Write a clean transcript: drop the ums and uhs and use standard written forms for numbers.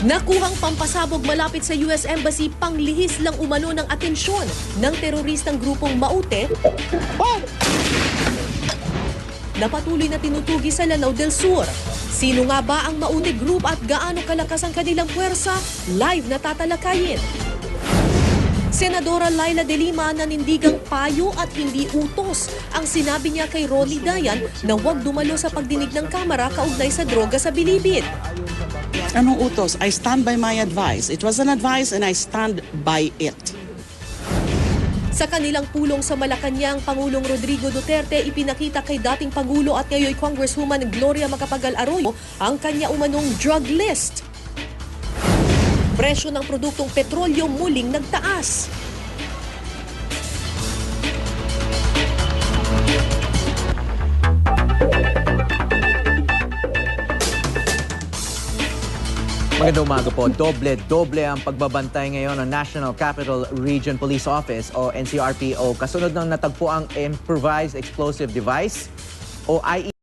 Nakuhang pampasabog malapit sa US Embassy, panglihis lang umano ng atensyon ng teroristang grupong Maute na patuloy na tinutugi sa Lanao del Sur. Sino nga ba ang Maute Group at gaano kalakas ang kanilang puwersa? Live na tatalakayin. Senadora Laila De Lima nanindigang payo at hindi utos ang sinabi niya kay Ronnie Dayan na huwag dumalo sa pagdinig ng Kamara kaugnay sa droga sa Bilibid. Anong utos? I stand by my advice. It was an advice and I stand by it. Sa kanilang pulong sa Malacanang, Pangulong Rodrigo Duterte ipinakita kay dating Pangulo at ngayon Congresswoman Gloria Macapagal Arroyo ang kanya umanong drug list. Presyo ng produktong petrolyo muling nagtaas. Magandang umaga po. Doble ang pagbabantay ngayon ng National Capital Region Police Office o NCRPO kasunod ng natagpo ang Improvised Explosive Device o IE.